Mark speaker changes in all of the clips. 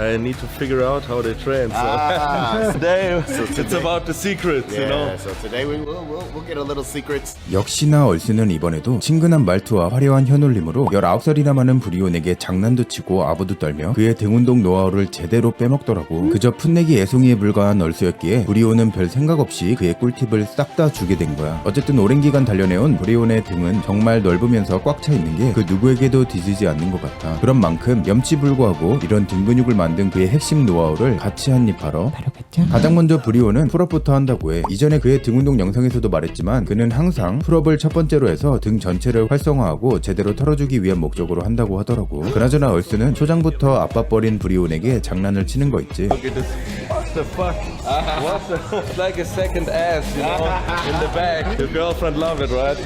Speaker 1: I need to figure out how they train. So today it's about the secrets, you know.
Speaker 2: So today we'll get a little secrets.
Speaker 3: 역시나 얼스는 이번에도 친근한 말투와 화려한 현올림으로 19살이나 많은 브리온에게 장난도 치고 아부도 떨며 그의 등운동 노하우를 제대로 빼먹더라고. 그저 풋내기 애송이에 불과한 얼스였기에 브리온은 별 생각 없이 그의 꿀팁을 싹 다 주게 된 거야. 어쨌든 오랜 기간 단련해온 브리온의 등은 정말 넓으면서 꽉 차 있는 게 그 누구에게도 뒤지지 않는 것 같아. 그런 만큼 염치불구하고 이런 등 근육을 만든 그의 핵심 노하우를 같이 한입 바로 가장 먼저 브리온은 풀업부터 한다고 해. 이전에 그의 등운동 영상에서도 말했지만 그는 항상 풀업을 첫 번째로 해서 등 전체를 활성화하고 제대로 털어주기 위한 목적으로 한다고 하더라고. 그나저나 얼스는 초장부터 아빠뻘인 브리온에게 장난을 치는 거 있지.
Speaker 1: Look at this. What the fuck? What the? It's like a second ass, you know, in the back. Your girlfriend love it, right?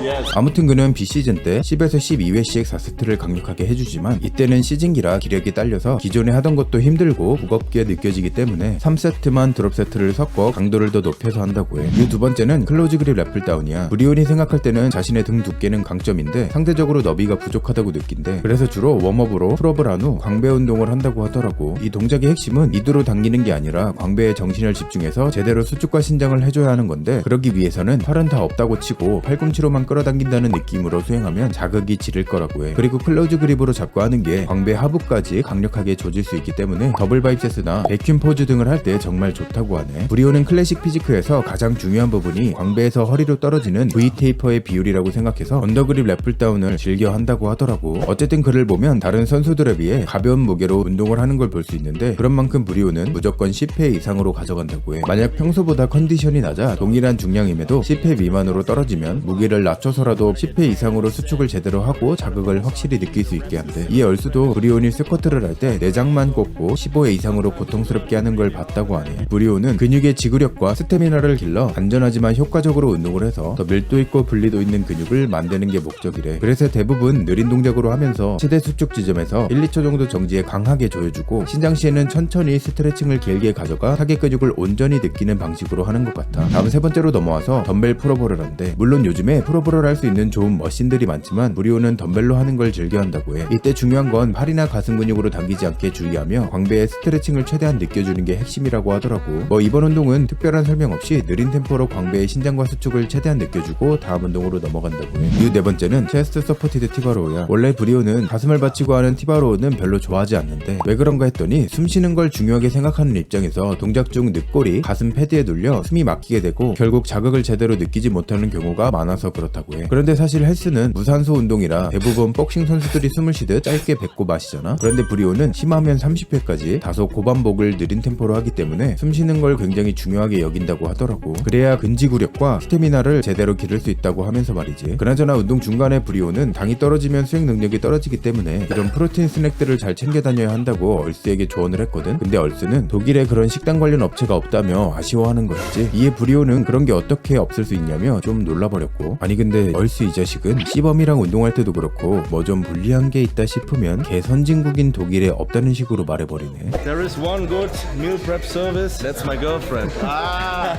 Speaker 2: Yes.
Speaker 3: 아무튼 그는 비시즌 때 10에서 12회씩 4세트를 강력하게 해주지만 이때는 시즌기라 기력이 딸려서 기존에 하던 것도 힘들고 무겁게 느껴지기 때문에 3세트만 드롭 세트를 섞어 강도를 더 높여서 한다고 해. 이 두 번째는 클로즈 그립 래플다운이야. 브리온이 생각할 때는 자신의 등 두께는 강점인데 상대적으로 너비가 부족하다고 느낀대. 그래서 주로 웜업으로 풀업을 한 후 광배 운동을 한다고 하더라고. 이 동작의 핵심은 이두로 당기는 게 아니라 광배에 정신을 집중해서 제대로 수축과 신장을 해줘야 하는 건데 그러기 위해서는 팔은 다 없다고 치고 팔꿈치로만 끌어당긴다는 느낌으로 수행하면 자극이 지를 거라고 해. 그리고 클로즈 그립으로 잡고 하는 게 광배 하부까지 강력하게 조질 수 있기 때문에 더블 바이셉스나 백큐 포즈 등을 할 때 정말 좋다고 하네. 브리온은 클래식 피지크에서 가장 중요한 부분이 광배에서 허리로 떨어지는 V 테이퍼의 비율이라고 생각해서 언더그립 래플다운을 즐겨 한다고 하더라고. 어쨌든 그를 보면 다른 선수들에 비해 가벼운 무게로 운동을 하는 걸 볼 수 있는데 그런 만큼 브리온은 무조건 10회 이상으로 가져간다고 해. 만약 평소보다 컨디션이 낮아 동일한 중량임에도 10회 미만으로 떨어지면 무게를 낮춰서라도 10회 이상으로 수축을 제대로 하고 자극을 확실히 느낄 수 있게 한대. 이에 얼스도 브리온이 스쿼트를 할 때 내장만 꽂고 15회 이상으로 고통스럽게 하는 걸 봤다고 하네. 브리온은 근육의 지구력과 스태미나를 길러 안전하지만 효과적으로 운동을 해서 더 밀도 있고 분리도 있는 근육을 만드는 게 목적이래. 그래서 대부분 느린 동작으로 하면서 최대 수축 지점에서 1, 2초 정도 정지에 강하게 조여주고 신장 시에는 천천히 스트레칭을 길게 가져가 타겟 근육을 온전히 느끼는 방식으로 하는 것 같아. 다음 세 번째로 넘어와서 덤벨 풀업을 한대. 물론 요즘에 풀업을 할 수 있는 좋은 머신들이 많지만 브리온은 덤벨로 하는 걸 즐겨 한다고 해. 이때 중요한 건 팔이나 가슴 근육으로 당기지 않게 주의하며 광배의 스트레칭을 최대한 느껴주는 게 핵심이라고 하더라고. 이번 운동은 특별한 설명 없이 느린 템포로 광배의 신장과 수축을 최대한 느껴주고 다음 운동으로 넘어간다고 해. 이후 네 번째는 체스트 서포티드 티바로우야. 원래 브리온은 가슴을 받치고 하는 티바로우는 별로 좋아하지 않는데 왜 그런가 했더니 숨 쉬는 걸 중요하게 생각하는 입장에서 동작 중 늑골이 가슴 패드에 눌려 숨이 막히게 되고 결국 자극을 제대로 느끼지 못하는 경우가 많아서 그렇다고 해. 그런데 사실 헬스는 무산소 운동이라 대부분 복싱 선수들이 숨을 쉬듯 짧게 뱉고 마시잖아. 그런데 브리온은 심하면 30회까지 다소 고반복을 느린 템포로 하기 때문에 숨 쉬는 걸 굉장히 중요하게 여긴다고 하더라고. 그래야 근지구력과 스태미나를 제대로 기를 수 있다고 하면서 말이지. 그나저나 운동 중간에 브리온은 당이 떨어지면 수행 능력이 떨어지기 때문에 이런 프로틴 스낵들을 잘 챙겨 다녀야 한다고 얼스에게 조언을 했거든. 근데 얼스는 독일에 그런 식단 관련 업체가 없다며 아쉬워하는 것이지. 이에 브리온은 그런 게 어떻게 없을 수 있냐며 좀 놀라버렸고, 아니 근데 얼스 이 자식은 시범이랑 운동할 때도 그렇고 뭐 좀 불리한 게 있다 싶으면 개선진국인 독일에 없다는 식으로 말해버리네.
Speaker 1: There is one good meal prep service. That's my girlfriend.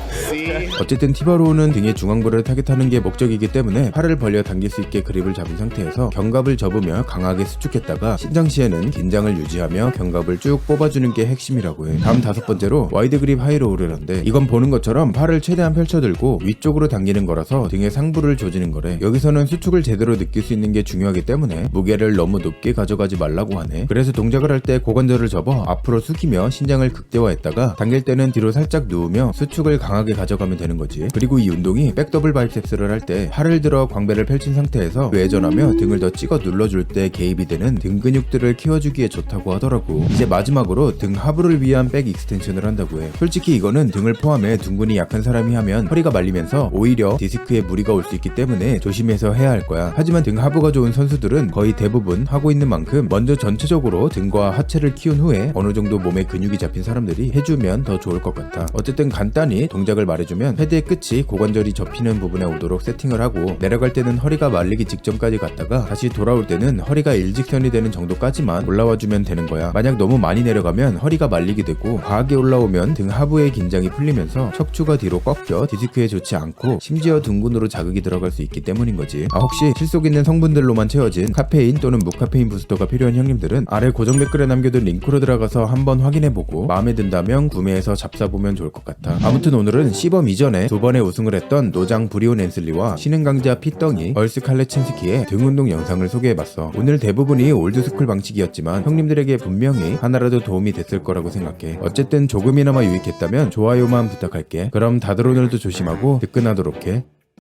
Speaker 2: See?
Speaker 3: 어쨌든 티바로우는 등의 중앙부를 타겟하는 게 목적이기 때문에 팔을 벌려 당길 수 있게 그립을 잡은 상태에서 견갑을 접으며 강하게 수축했다가 신장 시에는 긴장을 유지하며 견갑을 쭉 뽑아주는 게 핵심이라고 해. 다음 다섯 번째로 와이드 그립 하이로우를 한대. 이건 보는 것처럼 팔을 최대한 펼쳐들고 위쪽으로 당기는 거라서 등의 상부를 조지는 거래. 여기서는 수축을 제대로 느낄 수 있는 게 중요하기 때문에 무게를 너무 높게 가져가지 말라고 하네. 그래서 동작을 할 때 고관절을 접어 앞으로 숙이며 신장을 극대화했다가 당길 때는 뒤로 살짝 누우며 수축을 강하게 가져가면 되는 거지. 그리고 이 운동이 백더블 바이셉스를 할 때 팔을 들어 광배를 펼친 상태에서 외전하며 등을 더 찍어 눌러줄 때 개입이 되는 등 근육들을 키워주기에 좋다고 하더라고. 이제 마지막으로 등 하부를 위한 백 익스텐션을 한다고 해. 솔직히 이거는 등을 포함해 둔근이 약한 사람이 하면 허리가 말리면서 오히려 디스크에 무리가 올 수 있기 때문에 조심해서 해야 할 거야. 하지만 등 하부가 좋은 선수들은 거의 대부분 하고 있는 만큼 먼저 전체적으로 등과 하체를 키운 후에 어느 정도 몸에 근육이 잡힌 사람들이 해주면 더 좋을 것 같아. 어쨌든 간단히 동작을 말해주면 헤드의 끝이 고관절이 접히는 부분에 오도록 세팅을 하고 내려갈 때는 허리가 말리기 직전까지 갔다가 다시 돌아올 때는 허리가 일직선이 되는 정도까지만 올라와주면 되는 거야. 만약 너무 많이 내려가면 허리가 말리게 되고 과하게 올라오면 등 하부의 긴장이 풀리면서 척추가 뒤로 꺾여 디스크에 좋지 않고 심지어 둥근으로 자극이 들어갈 수 있기 때문인 거지. 혹시 실속 있는 성분들로만 채워진 카페인 또는 무카페인 부스터가 필요한 형님들은 아래 고정 댓글에 남겨둔 링크로 들어가서 한번 확인해보고 마음에 든다면 구매해서 잡사보면 좋을 것 같아. 아무튼 오늘은 시범 이전에 2번의 우승을 했던 노장 브리온 앤슬리와 신흥 강자 피덩이 얼스 칼레친스키의 등 운동 영상을 소개해봤어. 오늘 대부분이 올드스쿨 방식이었지만 형님들에게 분명히 하나라도 도움이 됐을 거라고 생각해. 어쨌든 조금이나마 유익했다면 좋아요만 부탁할게. 그럼 다들 오늘도 조심하고 득근하도록 해.